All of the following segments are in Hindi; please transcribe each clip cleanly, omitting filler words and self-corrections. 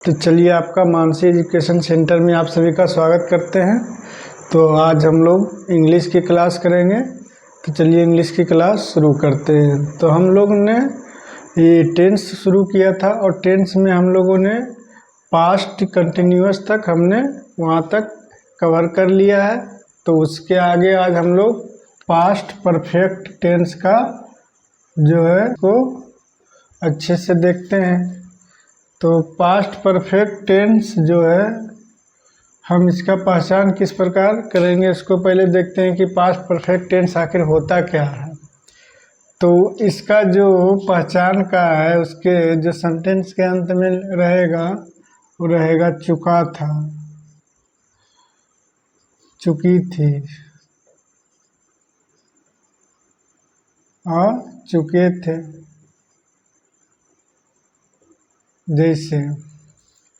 तो चलिए आपका मानसी एजुकेशन सेंटर में आप सभी का स्वागत करते हैं। तो आज हम लोग इंग्लिश की क्लास करेंगे। तो चलिए इंग्लिश की क्लास शुरू करते हैं। तो हम लोग ने ये टेंस शुरू किया था और टेंस में हम लोगों ने पास्ट कंटिन्यूअस तक हमने वहाँ तक कवर कर लिया है। तो उसके आगे आज हम लोग पास्ट परफेक्ट टेंस का जो है को अच्छे से देखते हैं। तो पास्ट परफेक्ट टेंस जो है हम इसका पहचान किस प्रकार करेंगे उसको पहले देखते हैं कि पास्ट परफेक्ट टेंस आखिर होता क्या है। तो इसका जो पहचान का है उसके जो सेंटेंस के अंत में रहेगा वो रहेगा चुका था, चुकी थी और चुके थे। जैसे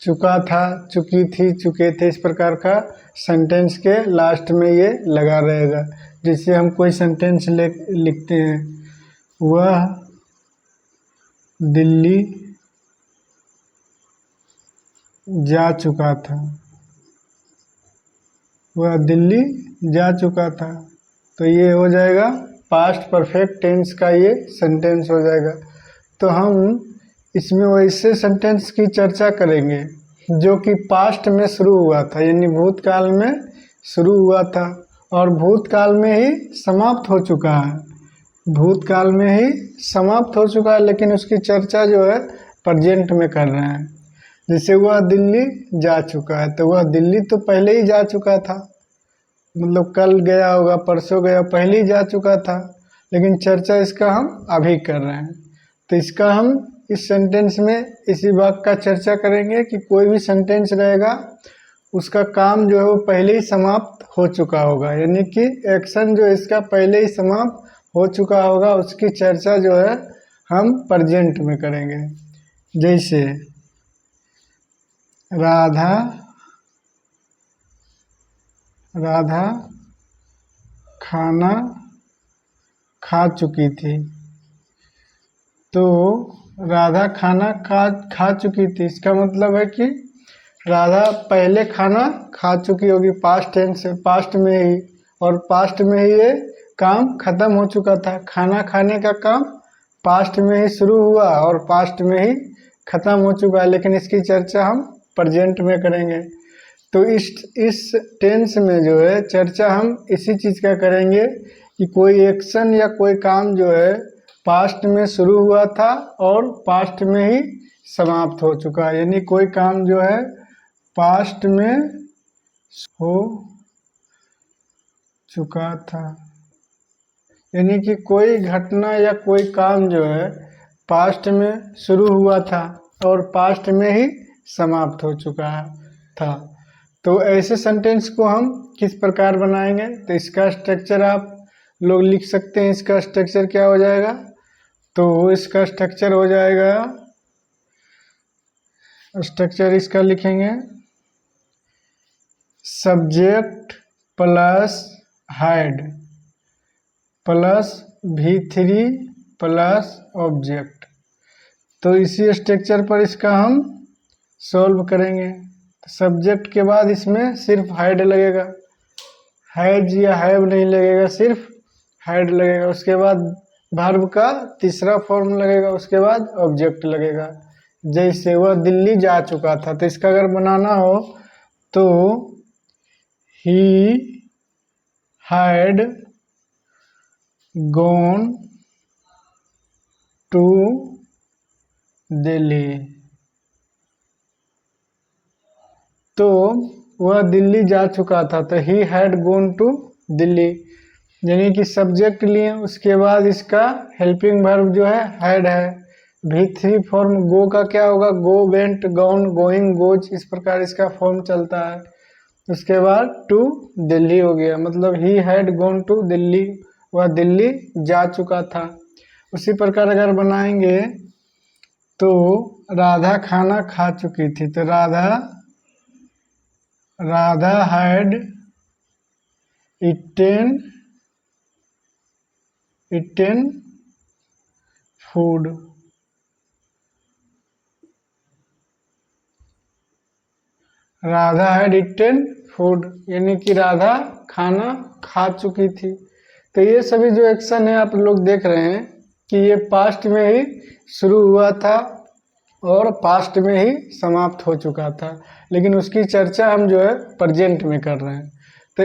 चुका था, चुकी थी, चुके थे, इस प्रकार का सेंटेंस के लास्ट में ये लगा रहेगा। जिससे हम कोई सेंटेंस लिखते हैं, वह दिल्ली जा चुका था, वह दिल्ली जा चुका था। तो ये हो जाएगा पास्ट परफेक्ट टेंस का ये सेंटेंस हो जाएगा। तो हम इसमें वैसे सेंटेंस की चर्चा करेंगे जो कि पास्ट में शुरू हुआ था, यानी भूतकाल में शुरू हुआ था और भूतकाल में ही समाप्त हो चुका है। भूतकाल में ही समाप्त हो चुका है, लेकिन उसकी चर्चा जो है प्रेजेंट में कर रहे हैं। जैसे वह दिल्ली जा चुका है, तो वह दिल्ली तो पहले ही जा चुका था, मतलब कल गया होगा, परसों गया, पहले ही जा चुका था, लेकिन चर्चा इसका हम अभी कर रहे हैं। तो इसका हम इस सेंटेंस में इसी बात का चर्चा करेंगे कि कोई भी सेंटेंस रहेगा उसका काम जो है वो पहले ही समाप्त हो चुका होगा, यानी कि एक्शन जो इसका पहले ही समाप्त हो चुका होगा, उसकी चर्चा जो है हम प्रेजेंट में करेंगे। जैसे राधा राधा खाना खा चुकी थी। तो राधा खाना खा चुकी थी, इसका मतलब है कि राधा पहले खाना खा चुकी होगी, पास्ट टेंस से, पास्ट में ही, और पास्ट में ही ये काम खत्म हो चुका था। खाना खाने का काम पास्ट में ही शुरू हुआ और पास्ट में ही खत्म हो चुका है, लेकिन इसकी चर्चा हम प्रेजेंट में करेंगे। तो इस टेंस में जो है चर्चा हम इसी चीज़ का करेंगे कि कोई एक्शन या कोई काम जो है पास्ट में शुरू हुआ था और पास्ट में ही समाप्त हो चुका है, यानी कोई काम जो है पास्ट में हो चुका था, यानी कि कोई घटना या कोई काम जो है पास्ट में शुरू हुआ था और पास्ट में ही समाप्त हो चुका था। तो ऐसे सेंटेंस को हम किस प्रकार बनाएंगे, तो इसका स्ट्रक्चर आप लोग लिख सकते हैं। इसका स्ट्रक्चर क्या हो जाएगा, तो इसका स्ट्रक्चर हो जाएगा, स्ट्रक्चर इसका लिखेंगे subject plus head plus V3 plus object. तो इसी स्ट्रक्चर पर इसका हम सॉल्व करेंगे। सब्जेक्ट के बाद इसमें सिर्फ हेड लगेगा, हैज या हैव नहीं लगेगा, सिर्फ हेड लगेगा। उसके बाद वर्ब का तीसरा फॉर्म लगेगा, उसके बाद ऑब्जेक्ट लगेगा। जैसे वह दिल्ली जा चुका था, तो इसका अगर बनाना हो तो he had gone to Delhi. तो वह दिल्ली जा चुका था, तो he had gone to Delhi, यानी कि सब्जेक्ट लिए, उसके बाद इसका हेल्पिंग वर्ब जो है हैड है। V3 फॉर्म गो का क्या होगा, गो, वेंट, गॉन, गोइंग, गोज, इस प्रकार इसका फॉर्म चलता है। उसके बाद टू दिल्ली हो गया, मतलब he had gone to Delhi, वह दिल्ली जा चुका था। उसी प्रकार अगर बनाएंगे तो राधा खाना खा चुकी थी, तो Radha had eaten food. Radha had eaten food, यानी कि राधा खाना खा चुकी थी। तो ये सभी जो एक्शन है आप लोग देख रहे हैं कि ये पास्ट में ही शुरू हुआ था और पास्ट में ही समाप्त हो चुका था, लेकिन उसकी चर्चा हम जो है प्रेजेंट में कर रहे हैं। तो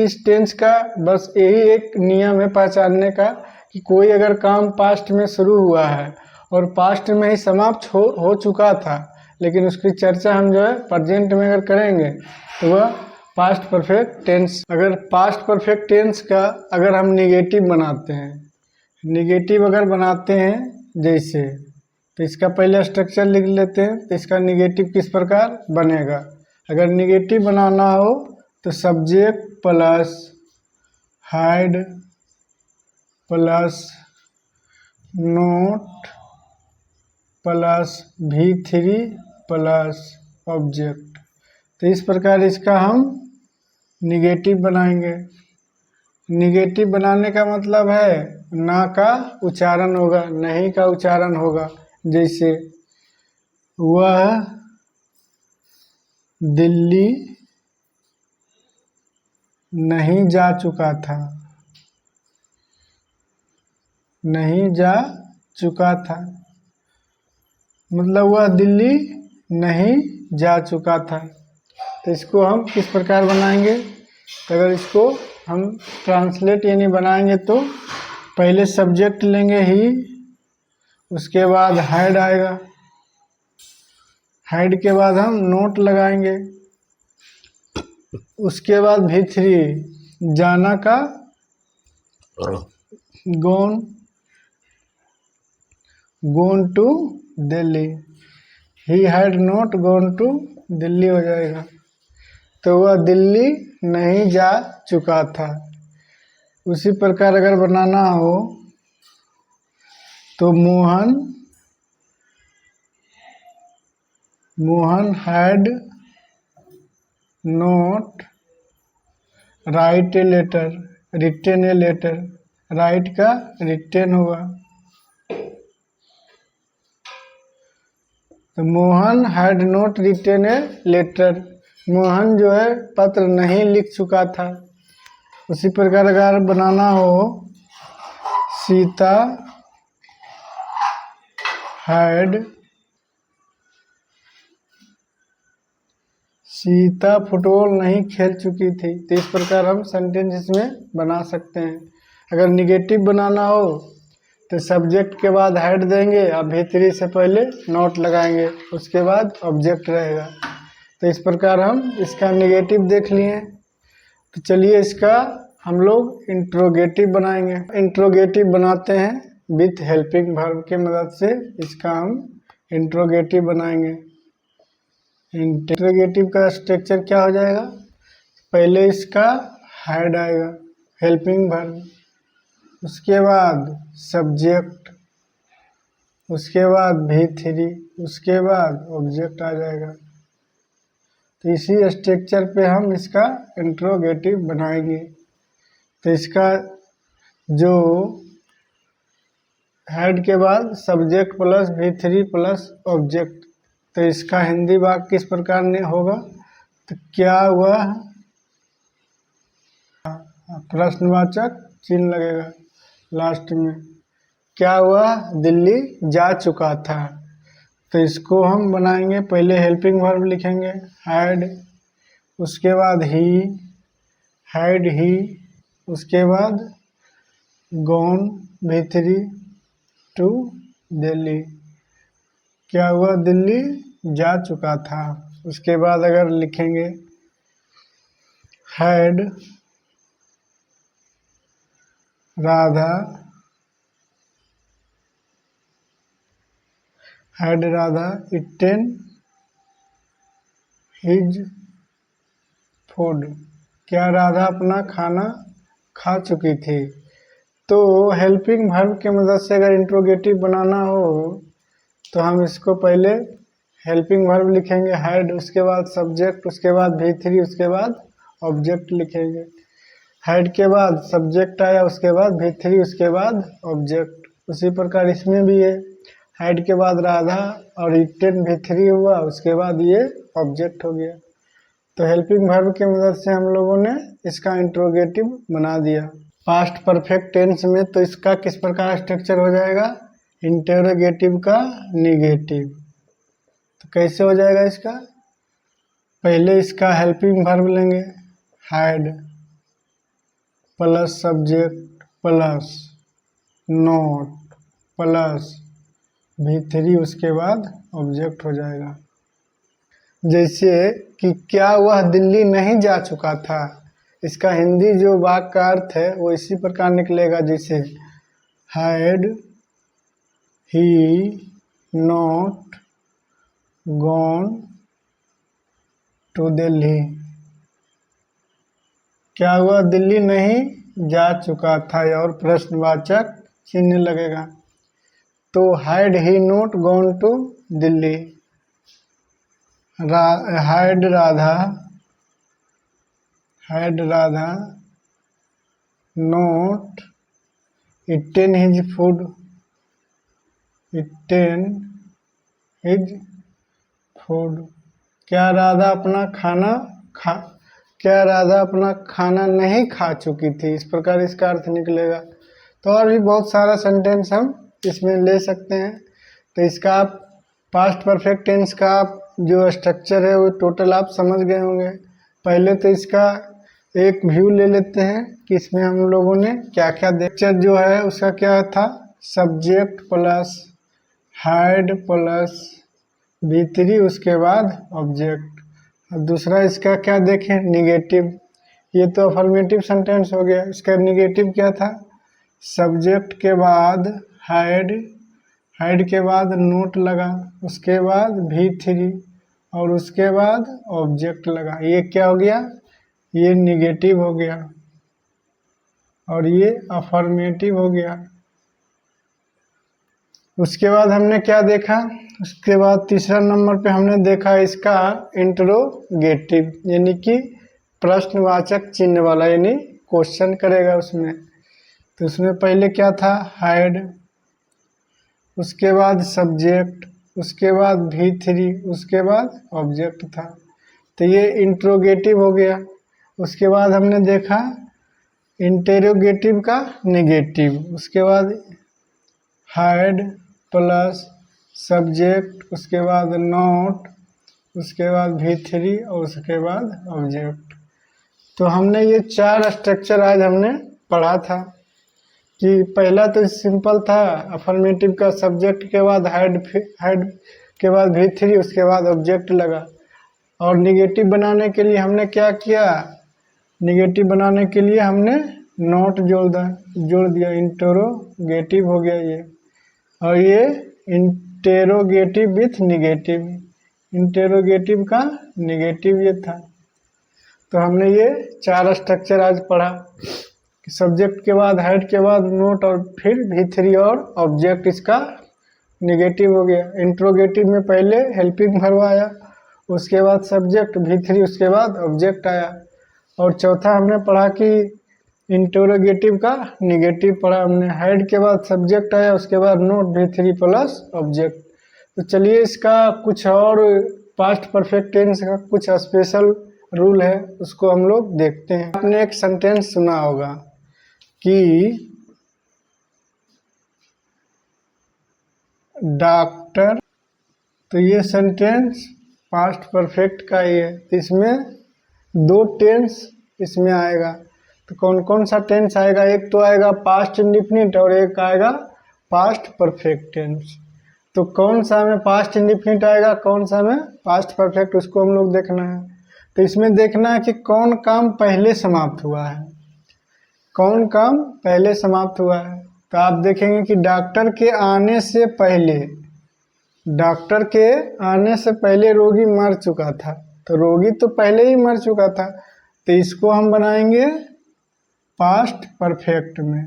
इस टेंस का बस यही एक नियम है पहचानने का कि कोई अगर काम पास्ट में शुरू हुआ है और पास्ट में ही समाप्त हो चुका था, लेकिन उसकी चर्चा हम जो है प्रेजेंट में अगर करेंगे तो वह पास्ट परफेक्ट टेंस। अगर पास्ट परफेक्ट टेंस का अगर हम निगेटिव बनाते हैं, निगेटिव अगर बनाते हैं जैसे, तो इसका पहले स्ट्रक्चर लिख लेते हैं। तो इसका निगेटिव किस प्रकार बनेगा। अगर निगेटिव बनाना हो तो subject plus had plus note plus V3 plus object. तो इस प्रकार इसका हम निगेटिव बनाएंगे। निगेटिव बनाने का मतलब है ना का उच्चारण होगा, नहीं का उच्चारण होगा। जैसे वह दिल्ली नहीं जा चुका था, नहीं जा चुका था मतलब वह दिल्ली नहीं जा चुका था। तो इसको हम किस प्रकार बनाएंगे। तो अगर इसको हम ट्रांसलेट यानी बनाएंगे तो पहले सब्जेक्ट लेंगे ही, उसके बाद हैड आएगा, हैड के बाद हम नोट लगाएंगे, उसके बाद V3 जाना का gone to Delhi, he had not gone to Delhi हो जाएगा। तो वह दिल्ली नहीं जा चुका था। उसी प्रकार अगर बनाना हो तो Mohan had not write a letter, written a letter, write का रिटेन हुआ। तो Mohan had not written a letter, Mohan जो है पत्र नहीं लिख चुका था। उसी प्रकार अगर बनाना हो सीता फुटबॉल नहीं खेल चुकी थी। तो इस प्रकार हम सेंटेंस इसमें बना सकते हैं। अगर निगेटिव बनाना हो तो सब्जेक्ट के बाद हेड देंगे और V3 से पहले नोट लगाएंगे, उसके बाद ऑब्जेक्ट रहेगा। तो इस प्रकार हम इसका निगेटिव देख लिए। तो चलिए इसका हम लोग इंट्रोगेटिव बनाएंगे। इंट्रोगेटिव बनाते हैं विथ हेल्पिंग वर्ब की मदद से। इसका हम इंट्रोगेटिव बनाएंगे। इंट्रोगेटिव का स्ट्रक्चर क्या हो जाएगा, पहले इसका हेड आएगा हेल्पिंग वर्ब, उसके बाद सब्जेक्ट, उसके बाद V3, उसके बाद ऑब्जेक्ट आ जाएगा। तो इसी स्ट्रक्चर पे हम इसका इंट्रोगेटिव बनाएंगे। तो इसका जो हेड के बाद subject plus V3 plus object, तो इसका हिंदी वाक्य किस प्रकार ने होगा। तो क्या हुआ, प्रश्नवाचक चिन्ह लगेगा लास्ट में। क्या हुआ, दिल्ली जा चुका था। तो इसको हम बनाएंगे, पहले हेल्पिंग वर्ब लिखेंगे हैड, उसके बाद ही, हैड ही, उसके बाद गॉन V3 टू दिल्ली। क्या हुआ, दिल्ली जा चुका था। उसके बाद अगर लिखेंगे had Radha eaten his food, क्या राधा अपना खाना खा चुकी थी। तो हेल्पिंग वर्ब के मदद से अगर इंट्रोगेटिव बनाना हो तो हम इसको पहले हेल्पिंग वर्ब लिखेंगे हैड, उसके बाद सब्जेक्ट, उसके बाद V3, उसके बाद ऑब्जेक्ट लिखेंगे। हैड के बाद सब्जेक्ट आया, उसके बाद V3, उसके बाद ऑब्जेक्ट। उसी प्रकार इसमें भी है, हैड के बाद राधा और इटेन V3 हुआ, उसके बाद ये ऑब्जेक्ट हो गया। तो हेल्पिंग वर्ब की मदद से हम लोगों ने इसका इंट्रोगेटिव बना दिया। पास्ट परफेक्ट टेंस में तो इसका किस प्रकार स्ट्रक्चर हो जाएगा, इंटरोगेटिव का निगेटिव। तो कैसे हो जाएगा इसका, पहले इसका हेल्पिंग वर्ब लेंगे had plus subject plus note plus V3, उसके बाद ऑब्जेक्ट हो जाएगा। जैसे कि क्या वह दिल्ली नहीं जा चुका था, इसका हिंदी जो वाक्य का अर्थ है वो इसी प्रकार निकलेगा जैसे had he not gone to Delhi. क्या वह दिल्ली नहीं जा चुका था और प्रश्नवाचक चिन्ह लगेगा। तो had he not gone to Delhi, had Radha not eaten his food, क्या राधा अपना खाना नहीं खा चुकी थी, इस प्रकार इसका अर्थ निकलेगा। तो और भी बहुत सारा सेंटेंस हम इसमें ले सकते हैं। तो इसका आप पास्ट परफेक्ट टेंस का जो स्ट्रक्चर है वो टोटल आप समझ गए होंगे। पहले तो इसका एक व्यू ले लेते हैं कि इसमें हम लोगों ने क्या क्या देखा। जो है उसका क्या था, subject plus had plus V3, उसके बाद ऑब्जेक्ट। अब दूसरा इसका क्या देखें, निगेटिव। ये तो अफर्मेटिव सेंटेंस हो गया। इसका निगेटिव क्या था, सब्जेक्ट के बाद हैड के बाद नोट लगा, उसके बाद V3 और उसके बाद ऑब्जेक्ट लगा। ये क्या हो गया, ये निगेटिव हो गया और ये अफर्मेटिव हो गया। उसके बाद हमने क्या देखा, उसके बाद तीसरा नंबर पे हमने देखा इसका इंट्रोगेटिव, यानी कि प्रश्नवाचक चिन्ह वाला, यानी क्वेश्चन करेगा उसमें। तो उसमें पहले क्या था, हैड, उसके बाद सब्जेक्ट, उसके बाद V3, उसके बाद ऑब्जेक्ट था। तो ये इंट्रोगेटिव हो गया। उसके बाद हमने देखा इंटेरोगेटिव का निगेटिव, उसके बाद हैड प्लस सब्जेक्ट, उसके बाद नॉट, उसके बाद V3 और उसके बाद ऑब्जेक्ट। तो हमने ये 4 स्ट्रक्चर आज हमने पढ़ा था कि पहला तो सिंपल था, अफर्मेटिव का सब्जेक्ट के बाद हैड के बाद V3, उसके बाद ऑब्जेक्ट लगा। और निगेटिव बनाने के लिए हमने क्या किया, निगेटिव बनाने के लिए हमने नॉट जोड़ दिया, इंटरोगेटिव हो गया ये। और ये इंटेरोगेटिव विथ निगेटिव, इंटेरोगेटिव का निगेटिव ये था। तो हमने ये 4 स्ट्रक्चर आज पढ़ा, सब्जेक्ट के बाद हैड के बाद नोट और फिर V3 और ऑब्जेक्ट इसका निगेटिव हो गया। इंट्रोगेटिव में पहले हेल्पिंग वर्ब आया, उसके बाद सब्जेक्ट V3, उसके बाद ऑब्जेक्ट आया। और चौथा हमने पढ़ा कि इंट्रोगेटिव का निगेटिव पढ़ा हमने, हैड के बाद सब्जेक्ट आया, उसके बाद नोट V3 प्लस ऑब्जेक्ट। तो चलिए इसका कुछ और पास्ट परफेक्ट टेंस का कुछ स्पेशल रूल है, उसको हम लोग देखते हैं। आपने एक सेंटेंस सुना होगा कि डॉक्टर, तो ये सेंटेंस पास्ट परफेक्ट का ही है। तो इसमें 2 टेंस इसमें आएगा। तो कौन कौन सा टेंस आएगा, एक तो आएगा पास्ट इंडिफिनिट और एक आएगा पास्ट परफेक्ट टेंस। तो कौन सा में पास्ट इंडिफिनिट आएगा, कौन सा में पास्ट परफेक्ट, उसको हम लोग देखना है। तो इसमें देखना है कि कौन काम पहले समाप्त हुआ है, कौन काम पहले समाप्त हुआ है। तो आप देखेंगे कि डॉक्टर के आने से पहले रोगी मर चुका था। तो रोगी तो पहले ही मर चुका था, तो इसको हम बनाएंगे पास्ट परफेक्ट में,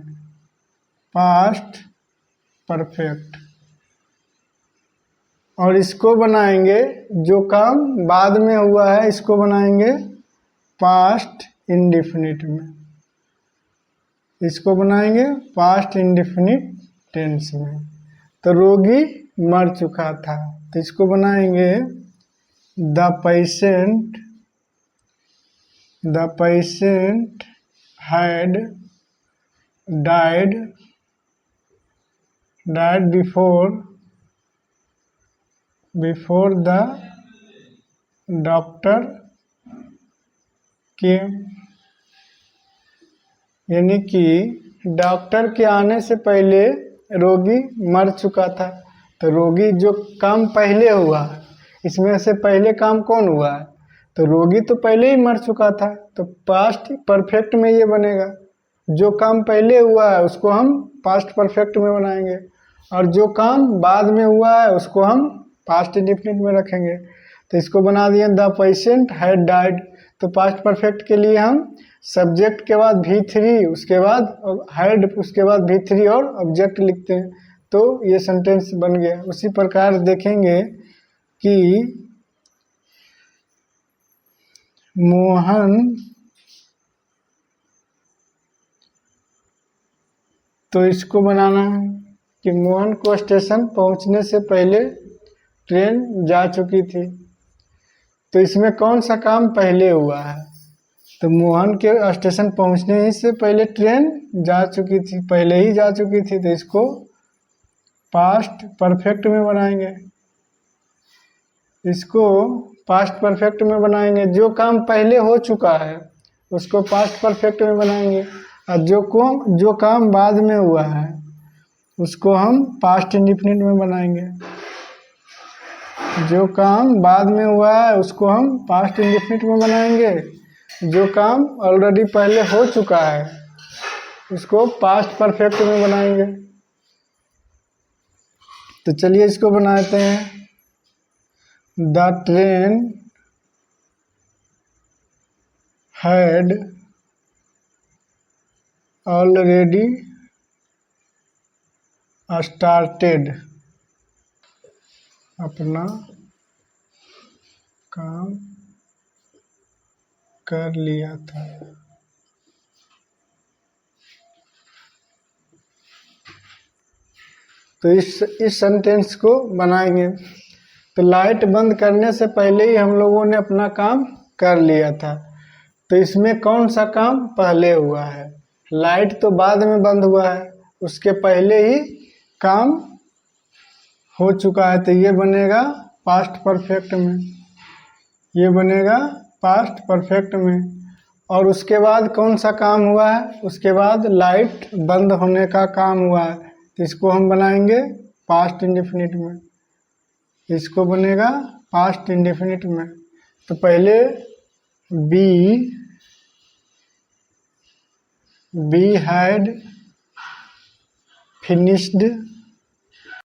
पास्ट परफेक्ट। और इसको बनाएंगे जो काम बाद में हुआ है, इसको बनाएंगे पास्ट इंडिफिनिट में, इसको बनाएंगे पास्ट इंडिफिनिट टेंस में। तो रोगी मर चुका था, तो इसको बनाएंगे the patient the patient had died before the doctor केम। यानी कि डॉक्टर के आने से पहले रोगी मर चुका था। तो रोगी जो काम पहले हुआ, इसमें से पहले काम कौन हुआ है? तो रोगी तो पहले ही मर चुका था, तो पास्ट परफेक्ट में ये बनेगा। जो काम पहले हुआ है उसको हम पास्ट परफेक्ट में बनाएंगे, और जो काम बाद में हुआ है उसको हम पास्ट इंडेफिनिट में रखेंगे। तो इसको बना दिए द पेशेंट हैड डाइड। तो पास्ट परफेक्ट के लिए हम सब्जेक्ट के बाद V3, उसके बाद हैड, उसके बाद V3 और ऑब्जेक्ट लिखते हैं, तो ये सेंटेंस बन गया। उसी प्रकार देखेंगे कि मोहन, तो इसको बनाना है कि मोहन को स्टेशन पहुंचने से पहले ट्रेन जा चुकी थी। तो इसमें कौन सा काम पहले हुआ है? तो मोहन के स्टेशन पहुंचने ही से पहले ट्रेन जा चुकी थी, पहले ही जा चुकी थी, तो इसको पास्ट परफेक्ट में बनाएंगे। इसको पास्ट परफेक्ट में बनाएंगे। जो काम पहले हो चुका है उसको पास्ट परफेक्ट में बनाएंगे, और जो काम बाद में हुआ है उसको हम पास्ट इंडेफिनिट में बनाएंगे। जो काम बाद में हुआ है उसको हम पास्ट इंडेफिनिट में बनाएंगे। जो काम ऑलरेडी पहले हो चुका है उसको पास्ट परफेक्ट में बनाएंगे। तो चलिए इसको बनाते हैं। The train had already started, अपना काम कर लिया था। तो इस सेंटेंस को बनाएंगे। तो लाइट बंद करने से पहले ही हम लोगों ने अपना काम कर लिया था। तो इसमें कौन सा काम पहले हुआ है? लाइट तो बाद में बंद हुआ है, उसके पहले ही काम हो चुका है, तो ये बनेगा पास्ट परफेक्ट में, ये बनेगा पास्ट परफेक्ट में। और उसके बाद कौन सा काम हुआ है? उसके बाद लाइट बंद होने का काम हुआ है, तो इसको हम बनाएंगे पास्ट इंडेफिनिट में। इसको बनेगा पास्ट इंडेफिनिट में। तो पहले बी हैड फिनिश्ड